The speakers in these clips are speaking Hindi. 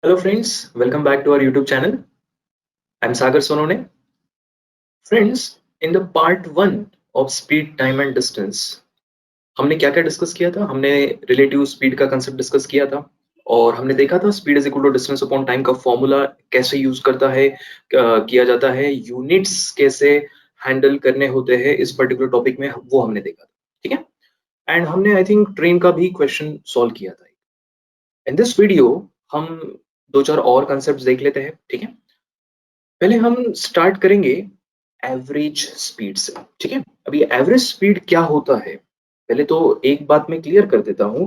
Hello friends, welcome back to our YouTube channel. I'm Sagar Sonone. Friends, in the part 1 of speed, time and distance, हमने क्या क्या डिस्कस किया था? हमने रिलेटिव स्पीड का कंसेप्ट डिस्कस किया था और हमने देखा था speed is equal to distance upon time का फॉर्मूला कैसे यूज करता है किया जाता है, यूनिट्स कैसे हैंडल करने होते हैं इस पर्टिकुलर टॉपिक में, वो हमने देखा था। ठीक है। एंड हमने आई थिंक ट्रेन का भी क्वेश्चन सॉल्व किया था। इन दिस वीडियो हम दो चार और कंसेप्ट देख लेते हैं। ठीक है। पहले हम स्टार्ट करेंगे एवरेज स्पीड से। ठीक है। अब ये एवरेज स्पीड क्या होता है, पहले तो एक बात मैं क्लियर कर देता हूं।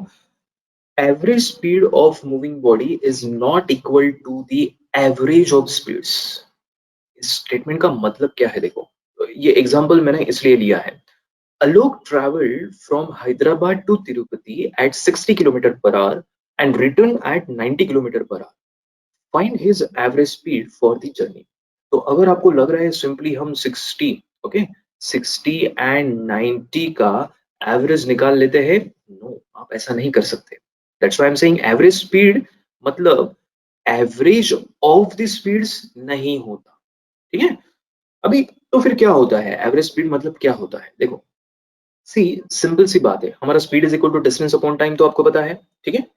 Average speed of moving body is not equal to the average of speeds. इस स्टेटमेंट का मतलब क्या है? देखो, ये एग्जांपल मैंने इसलिए लिया है। Alok traveled from Hyderabad to Tirupati at 60 km per hour and returned at 90 km per hour. Find his average speed for the journey. तो अगर आपको लग रहा है सिंपली हम 60, ओके, 60 एंड 90 का एवरेज निकाल लेते हैं, नो, आप ऐसा नहीं कर सकते। That's why I am saying average speed मतलब एवरेज ऑफ द स्पीड्स नहीं होता। ठीक है। अभी तो फिर क्या होता है एवरेज स्पीड मतलब क्या होता है? देखो, सी, सिंपल सी बात है, हमारा speed is equal to distance upon time, तो आपको पता है। ठीक है।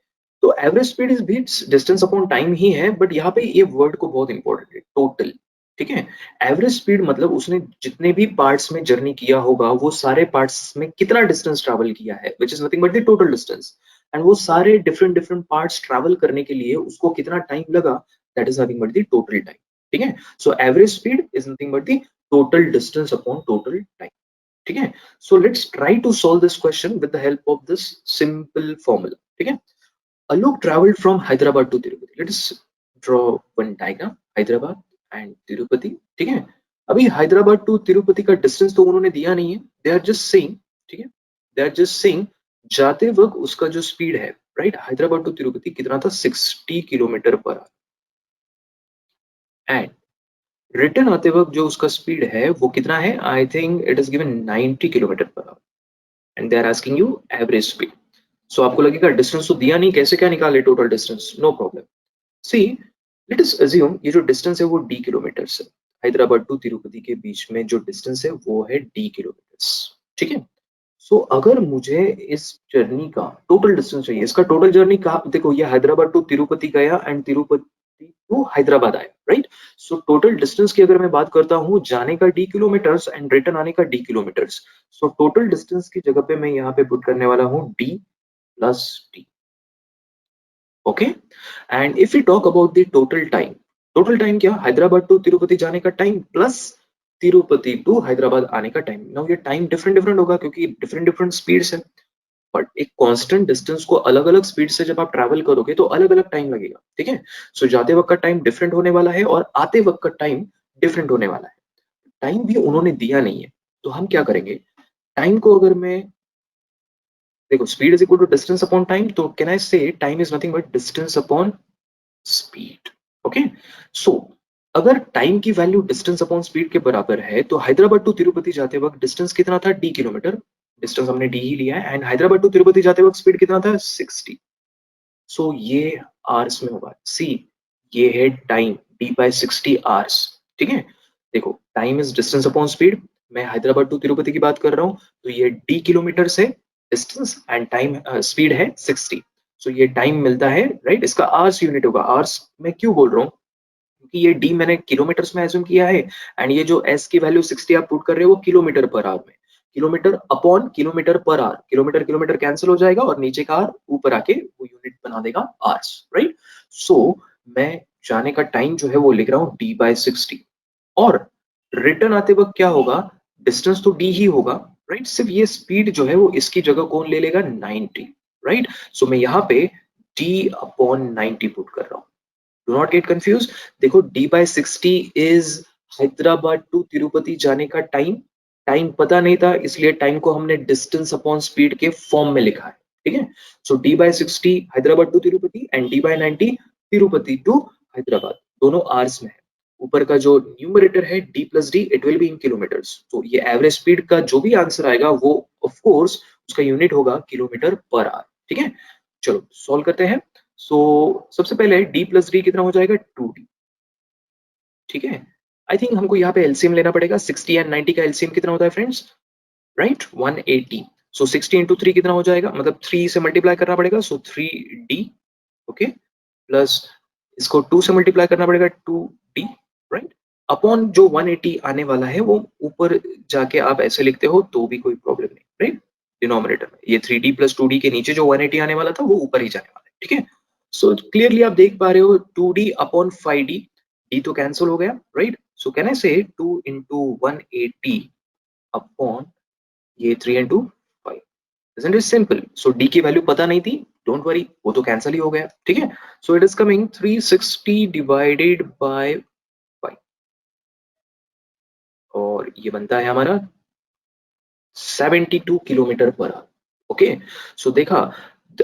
तो एवरेज स्पीड इज भी डिस्टेंस अपॉन टाइम ही है, बट यहाँ पे ये वर्ड को बहुत इंपॉर्टेंट है, टोटल। ठीक है। एवरेज स्पीड मतलब उसने जितने भी पार्ट्स में जर्नी किया होगा वो सारे पार्ट्स में कितना डिस्टेंस ट्रैवल किया है, which is nothing but the total distance. And वो सारे डिफरेंट डिफरेंट पार्ट्स ट्रैवल करने के लिए उसको कितना टाइम लगा, that is nothing but the total time. ठीक है। So average speed is nothing but the total distance upon total time. ठीक है। So let's try to solve this question with the help of this simple formula. ठीक है। Alok traveled from Hyderabad to Tirupati. Let us draw one diagram. Hyderabad and Tirupati. ठीक है। अभी हैदराबाद टू तिरुपति का डिस्टेंस तो उन्होंने दिया नहीं है, दे आर जस्ट सेइंग। ठीक है। दे आर जस्ट सेइंग जाते वक्त उसका जो स्पीड है, राइट, हैदराबाद टू तिरुपति कितना था? 60 kilometre per hour. And return आते वक्त जो उसका स्पीड है वो कितना है? I think it is given 90 kilometre per hour. And they are asking you average speed. So आपको लगेगा डिस्टेंस तो दिया नहीं, कैसे क्या निकाले total distance? No problem. See, let us assume ये जो डिस्टेंस है वो डी किलोमीटर्स है। हैदराबाद टू तिरुपति के बीच में जो डिस्टेंस है वो है डी किलोमीटर्स। ठीक है। सो अगर मुझे इस जर्नी का टोटल डिस्टेंस चाहिए, इसका टोटल जर्नी का, देखो ये हैदराबाद टू तिरुपति गया एंड तिरुपति टू हैदराबाद आया, राइट। सो टोटल डिस्टेंस की अगर मैं बात करता हूँ, जाने का डी किलोमीटर्स एंड रिटर्न आने का D kilometres. So total distance की जगह पे मैं यहाँ पे पुट करने वाला हूँ D plus T. Okay. And if you talk about the total time क्या? हैदराबाद टू तिरुपति जाने का time plus Tirupati to Hyderabad आने का टाइम। नाउ ये टाइम डिफरेंट डिफरेंट होगा क्योंकि डिफरेंट डिफरेंट स्पीड्स है, बट एक कांस्टेंट डिस्टेंस को अलग अलग स्पीड से जब आप ट्रैवल करोगे तो अलग अलग टाइम लगेगा। ठीक है। सो जाते वक्त का टाइम डिफरेंट होने वाला है और आते वक्त का टाइम डिफरेंट होने वाला है। टाइम भी उन्होंने दिया नहीं है, तो हम क्या करेंगे? टाइम को अगर मैं, देखो, speed is equal to distance upon time, तो can I say time is nothing but distance upon speed. Okay. So अगर टाइम की वैल्यू डिस्टेंस अपॉन स्पीड के बराबर है तो हैदराबाद टू तिरुपति जाते वक्त डिस्टेंस कितना था? D kilometre. डिस्टेंस हमने डी ही लिया है एंड हैदराबाद टू तिरुपति जाते वक्त स्पीड कितना था? 60। सो ये आवर्स में होगा। सी, ये है टाइम डी बाय 60 आवर्स। ठीक है। देखो, time is distance upon speed, मैं हैदराबाद टू तिरुपति की बात कर रहा हूँ, तो ये डी किलोमीटर है डिस्टेंस एंड टाइम स्पीड है 60। सो ये टाइम मिलता है, राइट, इसका आवर्स यूनिट होगा। आवर्स मैं क्यों बोल रहा हूँ? क्योंकि ये डी मैंने किलोमीटर्स में एज्यूम किया है एंड ये जो एस की वैल्यू 60 आप पुट कर रहे हो वो किलोमीटर पर आवर में। Kilometre upon kilometre per our, kilometre kilometre cancel हो जाएगा और नीचे का आर ऊपर आके वो यूनिट बना देगा आवर्स, राइट। सो मैं जाने का टाइम जो है वो लिख रहा हूँ डी बाय 60 और रिटर्न आते वक्त क्या होगा? डिस्टेंस तो डी ही होगा, राइट। सिर्फ ये स्पीड जो है वो इसकी जगह कौन ले लेगा? 90, राइट। सो मैं यहाँ पे डी अपॉन 90 पुट कर रहा हूँ। Do not get confuse. देखो, d by 60 is Hyderabad to Tirupati जाने का टाइम। टाइम पता नहीं था इसलिए टाइम को हमने डिस्टेंस अपॉन स्पीड के फॉर्म में लिखा है। ठीक है। So d by 60 Hyderabad to Tirupati and d by 90 Tirupati to Hyderabad, दोनों आवर्स में है। ऊपर का जो न्यूमरेटर है d plus d, it will be in kilometres. तो ये एवरेज स्पीड का जो भी आंसर आएगा वो ऑफ कोर्स उसका यूनिट होगा किलोमीटर पर आवर। ठीक है। चलो सॉल्व करते हैं। सो सबसे पहले d प्लस डी कितना हो जाएगा 2d, ठीक है। आई थिंक हमको यहाँ पे एलसीएम लेना पड़ेगा। 60 एंड 90 का एलसीएम कितना होता है फ्रेंड्स, राइट 180। सो 60 इंटू 3 कितना हो जाएगा, मतलब 3 से मल्टीप्लाई करना पड़ेगा, सो 3d, ओके, प्लस इसको 2 से मल्टीप्लाई करना पड़ेगा 2d, राइट, अपॉन जो 180 आने वाला है वो ऊपर जाके आप ऐसे लिखते हो तो भी कोई प्रॉब्लम नहीं, राइट, डिनोमिनेटर में ये 3d प्लस 2d के नीचे जो 180 आने वाला था वो ऊपर ही जाने वाला है, ठीक है। सो क्लियरली आप देख पा रहे हो 2d अपॉन 5d, d तो कैंसिल हो गया, राइट, सो कैन आई से 2 इंटू 180 अपॉन ये 3 into 5, isn't it simple? So d की वैल्यू पता नहीं थी, डोंट वरी, वो तो कैंसिल ही हो गया, ठीक है। So it is coming 360 divided by 5 और ये बनता है हमारा 72 किलोमीटर पर आवर, ओके। सो देखा,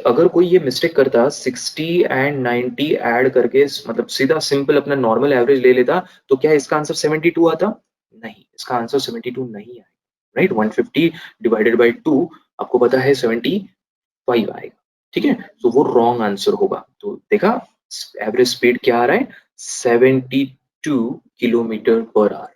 अगर कोई ये मिस्टेक करता 60 एंड 90 ऐड करके, मतलब सीधा सिंपल अपना नॉर्मल एवरेज ले लेता, तो क्या इसका आंसर 72 आता? नहीं, इसका आंसर 72 नहीं आएगा, राइट। 150 डिवाइडेड बाय 2 आपको पता है 75 आएगा, ठीक है। तो वो रॉन्ग आंसर होगा। तो देखा, एवरेज स्पीड क्या आ रहा है, 72 किलोमीटर पर आवर,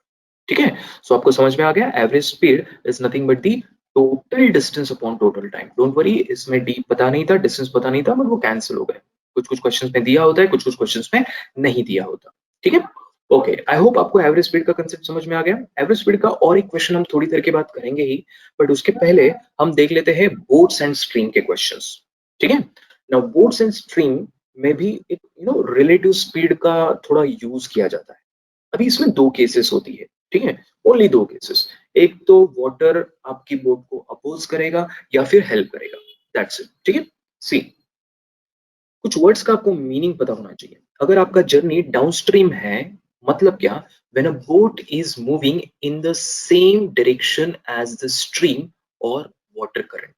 ठीक है। सो आपको समझ में आ गया, average speed is nothing but the total distance upon total time. Don't worry, इसमें डी पता नहीं था, डिस्टेंस पता नहीं था, बट वो कैंसिल हो गए। कुछ कुछ क्वेश्चंस में दिया होता है, कुछ कुछ क्वेश्चंस में नहीं दिया होता, ठीक है। ओके, आई होप आपको एवरेज स्पीड का कंसेप्ट समझ में आ गया। एवरेज स्पीड का और एक क्वेश्चन हम थोड़ी देर के बाद करेंगे ही, बट उसके पहले हम देख लेते हैं बोट्स एंड स्ट्रीम के क्वेश्चंस, ठीक है। नाउ बोट्स एंड स्ट्रीम में भी एक रिलेटिव स्पीड का थोड़ा यूज किया जाता है। अभी इसमें दो केसेस होती है, ठीक है, ओनली दो केसेस। एक तो वाटर आपकी बोट को अपोज करेगा या फिर हेल्प करेगा, दैट्स इट, ठीक है। सी, कुछ वर्ड्स का आपको मीनिंग पता होना चाहिए। अगर आपका जर्नी डाउनस्ट्रीम है, मतलब क्या, when a boat is moving in the same direction as the stream और वाटर करंट,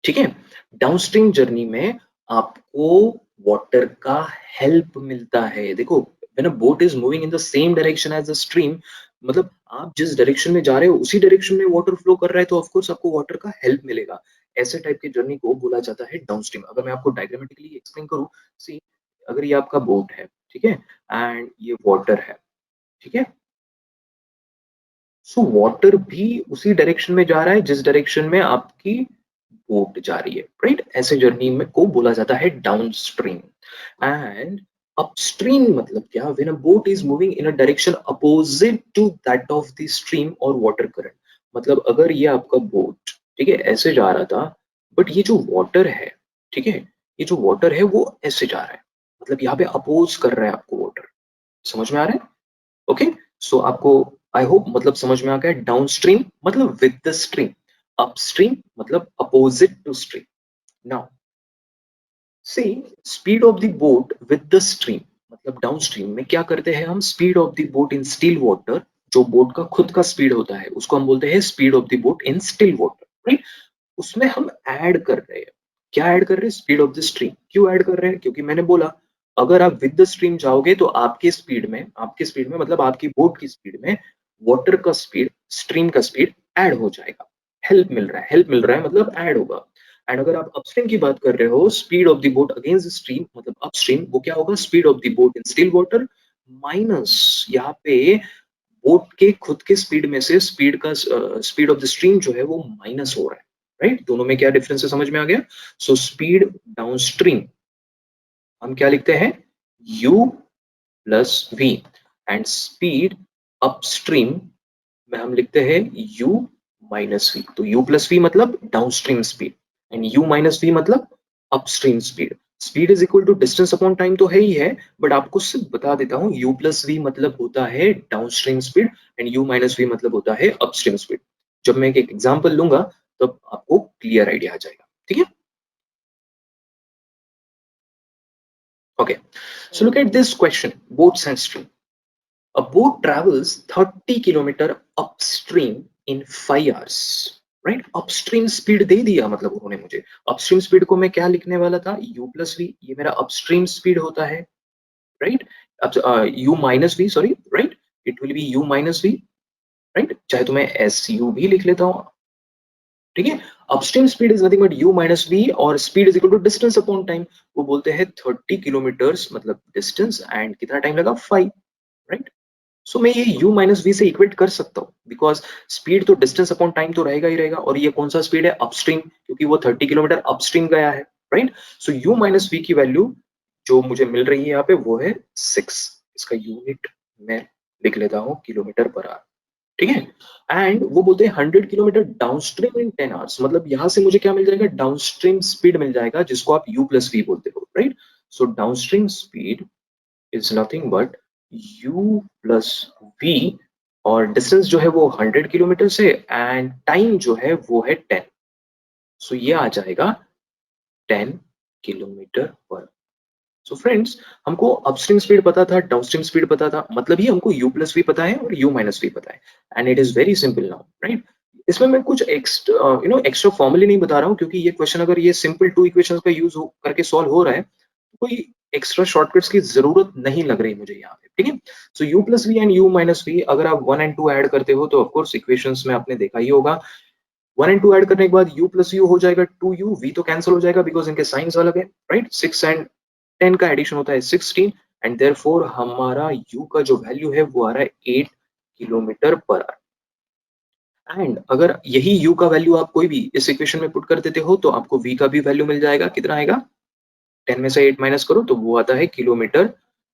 ठीक है। डाउनस्ट्रीम जर्नी में आपको वाटर का हेल्प मिलता है। देखो, when a boat is moving in the same direction as the stream, मतलब आप जिस डायरेक्शन में जा रहे हो उसी डायरेक्शन में वाटर फ्लो कर रहा है, तो ऑफ कोर्स आपको वाटर का हेल्प मिलेगा। ऐसे टाइप की जर्नी को बोला जाता है डाउनस्ट्रीम। अगर मैं आपको डायग्रामेटिकली एक्सप्लेन करूं, सी, अगर ये आपका बोट है, ठीक है, एंड ये वाटर है, ठीक है, सो वाटर भी उसी डायरेक्शन में जा रहा है जिस डायरेक्शन में आपकी बोट जा रही है, राइट। ऐसे जर्नी में को बोला जाता है डाउनस्ट्रीम। एंड अपस्ट्रीम मतलब क्या, when a boat is moving in a direction opposite to that of the stream और वाटर करंट। मतलब अगर ये आपका बोट, ठीक है, ऐसे जा रहा था, बट ये जो वाटर है, ठीक है, ये जो वाटर है वो ऐसे जा रहा है, मतलब यहाँ पे अपोज कर रहा है आपको वाटर। समझ में आ रहा है? ओके, सो आपको, आई होप, मतलब समझ में आ गया। डाउनस्ट्रीम मतलब विद द स्ट्रीम, अपस्ट्रीम मतलब opposite to stream. Now see, speed of the boat with the stream, मतलब डाउनस्ट्रीम में क्या करते हैं हम, speed of the boat in still water, जो बोट का खुद का स्पीड होता है उसको हम बोलते हैं speed of the boat in still water, right. उसमें हम ऐड कर रहे हैं, क्या ऐड कर रहे हैं, स्पीड ऑफ द स्ट्रीम। क्यों ऐड कर रहे हैं, क्योंकि मैंने बोला अगर आप विद द स्ट्रीम जाओगे तो आपके स्पीड में मतलब आपकी बोट की स्पीड में वाटर का स्पीड, स्ट्रीम का स्पीड ऐड हो जाएगा। हेल्प मिल रहा है मतलब ऐड होगा। एंड अगर आप अपस्ट्रीम की बात कर रहे हो, speed of the boat against the stream मतलब अपस्ट्रीम, वो क्या होगा, speed of the boat in still water minus यहाँ पे बोट के खुद के स्पीड में से स्पीड ऑफ द स्ट्रीम जो है वो माइनस हो रहा है, राइट। दोनों में क्या डिफरेंस है, समझ में आ गया। सो स्पीड डाउनस्ट्रीम हम क्या लिखते हैं, u plus v, and speed upstream में हम लिखते हैं u माइनस v। तो u प्लस v मतलब downstream speed and u minus v मतलब upstream speed. Speed is equal to distance upon time तो है ही है, बट आपको सिर्फ बता देता हूँ u प्लस v मतलब होता है downstream speed and u minus v मतलब होता है अपस्ट्रीम स्पीड। जब मैं एक एग्जांपल लूंगा तब आपको क्लियर आइडिया आ जाएगा, ठीक है। Okay, so look at this question, boats and stream. A boat travels 30 kilometer upstream in 5 hours. Right, upstream speed दे दिया, मतलब उन्होंने मुझे अपस्ट्रीम स्पीड को मैं क्या लिखने वाला था, u प्लस वी, ये मेरा अपस्ट्रीम स्पीड होता है, राइट। अब u minus V, sorry, right, it will be u minus V, right, चाहे तो मैं एस यू भी लिख लेता हूँ, ठीक है। Upstream speed is nothing but u minus v और speed is equal to distance upon time. वो बोलते हैं 30 किलोमीटर्स मतलब डिस्टेंस एंड कितना टाइम लगा 5, राइट। सो मैं ये u माइनस वी से इक्वेट कर सकता हूँ बिकॉज स्पीड तो डिस्टेंस अपॉन टाइम तो रहेगा ही रहेगा, और ये कौन सा स्पीड है अपस्ट्रीम, क्योंकि वो 30 किलोमीटर अपस्ट्रीम गया है, right. So u minus V की वैल्यू जो मुझे मिल रही है यहाँ पे वो है 6। इसका यूनिट मैं लिख लेता हूँ किलोमीटर पर आवर, ठीक है। एंड वो बोलते हैं 100 किलोमीटर डाउनस्ट्रीम इन 10 आवर्स, मतलब यहां से मुझे क्या मिल जाएगा, डाउनस्ट्रीम स्पीड मिल जाएगा जिसको आप u प्लस वी बोलते हो, right. So downstream speed is nothing but u plus v, और डिस्टेंस जो है वो 100 किलोमीटर से एंड टाइम जो है वो है 10। सो ये आ जाएगा 10 किलोमीटर पर। सो फ्रेंड्स, हमको अपस्ट्रीम स्पीड पता था, डाउनस्ट्रीम स्पीड पता था, मतलब ही हमको u प्लस वी पता है और u माइनस वी पता है, and it is very simple now, right. इसमें मैं कुछ एक्स्ट्रा फॉर्मूले नहीं बता रहा हूँ, क्योंकि ये क्वेश्चन अगर ये सिंपल टू इक्वेशंस का यूज करके सॉल्व हो रहा है तो कोई एक्स्ट्रा शॉर्टकट्स की जरूरत नहीं लग रही मुझे यहाँ पे, ठीक है। So u plus V and u minus V अगर आप 1 एंड 2 ऐड करते हो तो ऑफकोर्स इक्वेशंस में आपने देखा ही होगा, 1 एंड 2 ऐड करने के बाद u प्लस यू हो जाएगा 2u, v तो कैंसिल हो जाएगा बिकॉज इनके साइंस अलग है, राइट। 6 एंड 10 का एडिशन होता है 16, एंड देयरफॉर हमारा u का जो वैल्यू है वो आ रहा है 8 किलोमीटर पर आवर। एंड अगर यही u का वैल्यू आप कोई भी इस इक्वेशन में पुट कर देते हो तो आपको v का भी वैल्यू मिल जाएगा, कितना आएगा, 10 में से 8 माइनस करो तो वो आता है kilometre,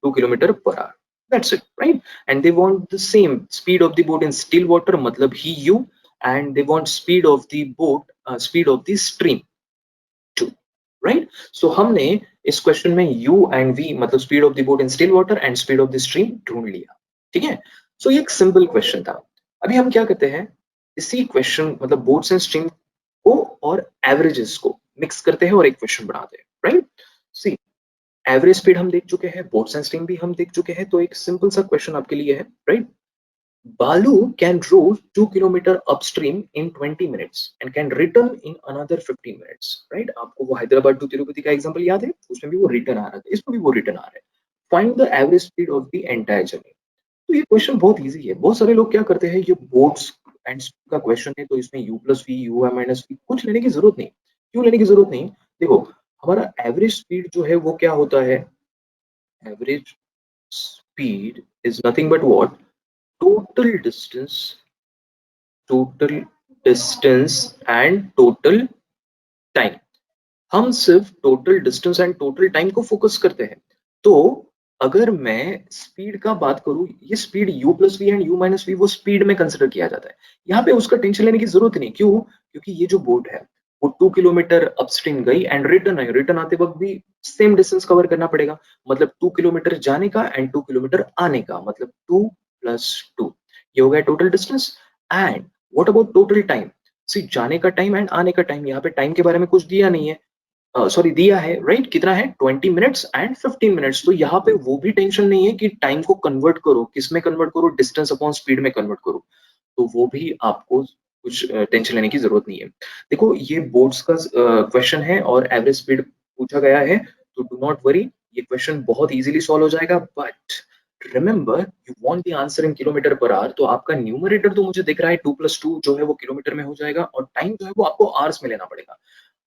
2 kilometre per hour, that's it, right. And they want the same speed of the boat in still water, मतलब ही u, and they want speed of the boat, speed of the stream too, right. So हमने इस क्वेश्चन में u एंड v मतलब speed of the boat in still water and speed of the stream ढूंढ लिया, ठीक है। सो ये एक सिंपल क्वेश्चन था। अभी हम क्या करते हैं, इसी क्वेश्चन मतलब बोट्स एंड स्ट्रीम को और एवरेजेस को मिक्स करते हैं और एक क्वेश्चन बनाते हैं, राइट। सी, एवरेज स्पीड हम देख चुके हैं, बोट्स एंड स्ट्रीम भी हम देख चुके हैं, तो एक सिंपल सा क्वेश्चन आपके लिए है, right. Balu can row 2 kilometer upstream in 20 minutes and can return in another 15 minutes. Right? आपको वो हैदराबाद टू तिरुपति का एग्जांपल याद है? उसमें भी वो रिटर्न आ रहा था, इसमें भी वो रिटर्न आ रहा है। Find the average speed of the entire journey. तो ये क्वेश्चन बहुत इजी है। बहुत सारे लोग क्या करते हैं, ये बोट्स एंड का क्वेश्चन है तो इसमें u plus V u minus V कुछ लेने की जरूरत नहीं। क्यों लेने की जरूरत नहीं? देखो, हमारा एवरेज स्पीड जो है वो क्या होता है, average speed is nothing but what, total distance, total distance and total time। हम सिर्फ total distance and total time को फोकस करते हैं। तो अगर मैं स्पीड का बात करूं, ये speed u plus V and u minus V वो स्पीड में कंसिडर किया जाता है। यहाँ पे उसका टेंशन लेने की जरूरत नहीं। क्यों? क्योंकि ये जो बोट है वो 2 किलोमीटर अपस्ट्रीम गई एंड रिटर्न आई, रिटर्न आते वक्त भी सेम डिस्टेंस कवर करना पड़ेगा, मतलब 2 किलोमीटर जाने का एंड 2 किलोमीटर आने का, मतलब 2 प्लस 2, ये हो गया total distance. And what about total time? See, जाने का टाइम एंड आने का टाइम, यहाँ पे टाइम के बारे में कुछ दिया नहीं है, सॉरी दिया है, राइट। कितना है, 20 मिनट्स एंड 15 मिनट्स। तो यहाँ पे वो भी टेंशन नहीं है कि टाइम को कन्वर्ट करो, किस में कन्वर्ट करो, डिस्टेंस अपॉन स्पीड में कन्वर्ट करो, तो वो भी आपको कुछ टेंशन लेने की जरूरत नहीं है। देखो, ये बोर्ड्स का क्वेश्चन है और एवरेज स्पीड पूछा गया है, तो डू नॉट वरी, ये क्वेश्चन बहुत इजीली सॉल्व हो जाएगा। But remember, you want the answer in kilometre per our, तो आपका न्यूमरेटर तो मुझे दिख रहा है 2 प्लस 2 जो है वो किलोमीटर में हो जाएगा, और टाइम जो है वो आपको आवर्स में लेना पड़ेगा।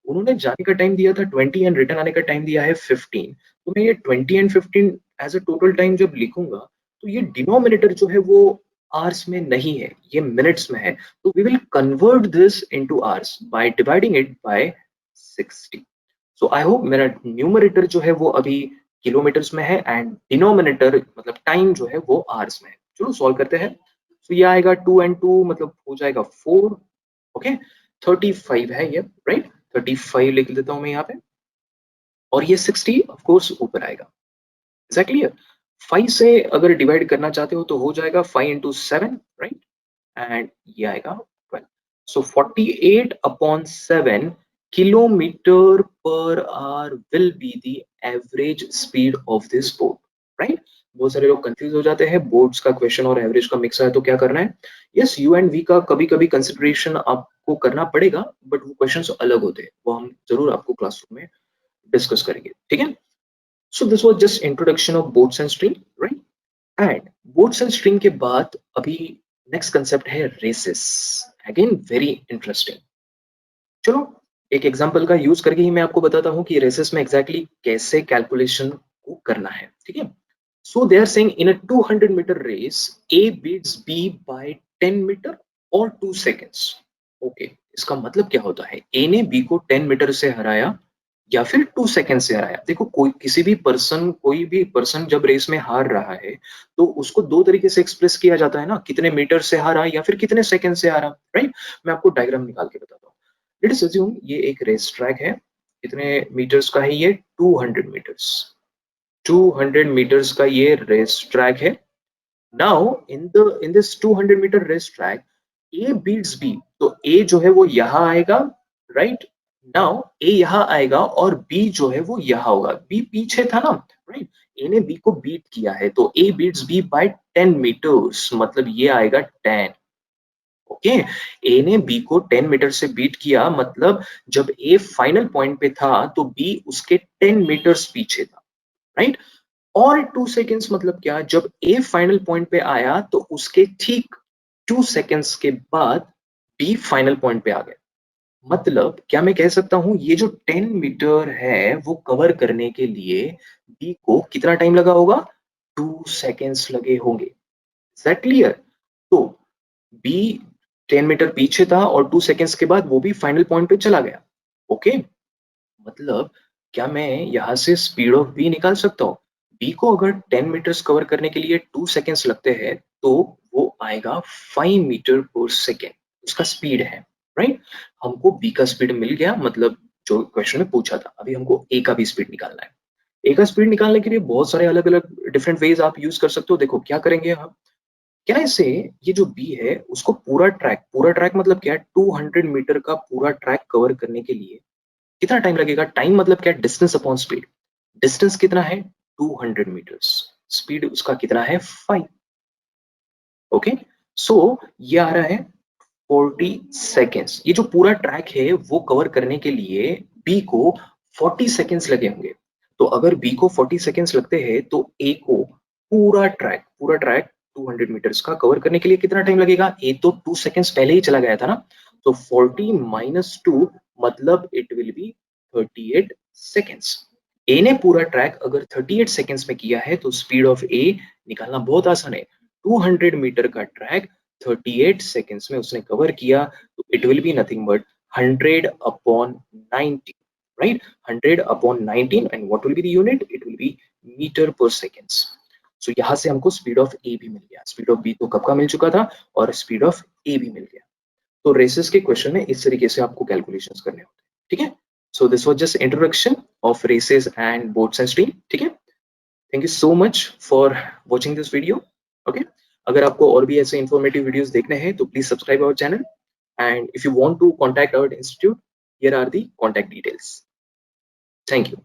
उन्होंने जाने का टाइम दिया था 20 एंड रिटर्न आने का टाइम दिया है 15, तो मैं ये 20 and 15 as a total time जब लिखूंगा तो ये डिनोमिनेटर जो है वो आवर्स में नहीं है, ये मिनट्स में है। तो we will convert this into hours by dividing it by 60। So I hope मेरा न्यूमरेटर जो है वो अभी किलोमीटर्स में है एंड डिनोमिनेटर मतलब टाइम जो है वो आवर्स में है। चलो सॉल्व करते हैं। तो ये आएगा 2 एंड 2 मतलब हो जाएगा 4, ओके। 35 है ये, राइट। 35 लिख देता हूं मैं यहाँ पे, और ये 60 ऑफ कोर्स ऊपर आएगा। Is that clear? 5 से अगर डिवाइड करना चाहते हो तो हो जाएगा 5 इंटू 7, राइट, एंड ये आएगा 12। सो 48 upon 7 kilometre per our will be the average speed of this boat, right. बहुत सारे लोग कंफ्यूज हो जाते हैं, बोट्स का क्वेश्चन और एवरेज का मिक्स है तो क्या करना है। यस, यू एंड वी का कभी कभी कंसिडरेशन आपको करना पड़ेगा, बट वो क्वेश्चंस अलग होते हैं, वो हम जरूर आपको क्लासरूम में डिस्कस करेंगे, ठीक है। So this was just introduction of boats and stream, right. And boats and stream के बाद अभी नेक्स्ट कंसेप्ट है रेसेस। Again very interesting. चलो एक एग्जांपल का यूज करके ही मैं आपको बताता हूँ कि रेसेस में एग्जैक्टली कैसे कैलकुलेशन को करना है, ठीक है। So they are saying in a 200 metre race A beats B by 10 metre और 2 सेकंड्स। ओके, इसका मतलब क्या होता है, ए ने बी को 10 मीटर से हराया या फिर 2 सेकंड से हराया। देखो कोई भी पर्सन जब रेस में हार रहा है तो उसको दो तरीके से एक्सप्रेस किया जाता है ना, कितने मीटर से हारा या फिर कितने सेकंड से हारा, राइट। मैं आपको डायग्राम निकाल के बताता हूँ। लेट अस अज्यूम ये एक रेस ट्रैक है। कितने मीटर्स का है ये? 200 मीटर्स। 200 मीटर्स का ये रेस ट्रैक है। Now in this 200 metre race track A beats B, तो ए जो है वो यहाँ आएगा, राइट। नाउ ए यहाँ आएगा और बी जो है वो यहाँ होगा, बी पीछे था ना, राइट। ए ने बी को बीट किया है तो A beats B by 10 metres, मतलब ये आएगा 10। ओके, ए ने बी को 10 मीटर से बीट किया, मतलब जब ए फाइनल पॉइंट पे था तो बी उसके 10 मीटर्स पीछे था, राइट। और 2 सेकेंड्स मतलब क्या, जब ए फाइनल पॉइंट पे आया तो उसके ठीक 2 सेकेंड्स के बाद बी फाइनल पॉइंट पे आ गया। मतलब क्या मैं कह सकता हूं ये जो 10 मीटर है वो कवर करने के लिए बी को कितना टाइम लगा होगा? 2 सेकेंड्स लगे होंगे। Is that clear? तो बी 10 मीटर पीछे था और 2 सेकेंड्स के बाद वो भी फाइनल पॉइंट पे चला गया। ओके, मतलब क्या मैं यहाँ से स्पीड ऑफ बी निकाल सकता हूँ? बी को अगर 10 मीटर्स कवर करने के लिए 2 सेकेंड्स लगते हैं तो वो आएगा 5 मीटर पर सेकेंड, उसका स्पीड है, राइट। हमको बी का स्पीड मिल गया, मतलब जो क्वेश्चन में पूछा था। अभी हमको ए का भी स्पीड निकालना है। ए का स्पीड निकालने के लिए बहुत सारे अलग अलग डिफरेंट वेज आप यूज कर सकते हो। देखो क्या करेंगे हम, क्या इसे, ये जो बी है उसको पूरा ट्रैक मतलब क्या है, 200 मीटर का पूरा ट्रैक कवर करने के लिए कितना टाइम लगेगा? टाइम मतलब क्या? Distance upon speed. डिस्टेंस कितना है? 200 मीटर्स। स्पीड उसका कितना है? 5। ओके, सो ये आ रहा है 40 सेकेंड्स। ये जो पूरा ट्रैक है वो कवर करने के लिए बी को 40 सेकेंड्स लगे होंगे। तो अगर बी को 40 सेकेंड्स लगते हैं तो ए को पूरा ट्रैक 200 मीटर्स का कवर करने के लिए कितना टाइम लगेगा? ए तो 2 सेकेंड्स पहले ही चला गया था ना, तो 40 माइनस 2 मतलब इट विल बी 38 सेकेंड्स। ए ने पूरा ट्रैक अगर 38 सेकेंड्स में किया है तो स्पीड ऑफ ए निकालना बहुत आसान है। 200 मीटर का ट्रैक 38 सेकेंड्स में उसने कवर किया तो it will be nothing but 100 upon 19, right. 100 upon 19 and what will be the unit? It will be metre per seconds. So यहाँ से हमको स्पीड ऑफ ए भी मिल गया। स्पीड ऑफ बी तो कब का मिल चुका था और स्पीड ऑफ ए भी मिल गया। तो रेसेस के क्वेश्चन में इस तरीके से आपको कैलकुलेशंस करने होते हैं, ठीक है। So this was just introduction of races and boats and stream, ठीक है। Thank you so much for watching this video. Okay, अगर आपको और भी ऐसे इंफॉर्मेटिव वीडियोस देखने हैं तो please subscribe our channel, and if you want to contact our institute, here are the contact details. Thank you.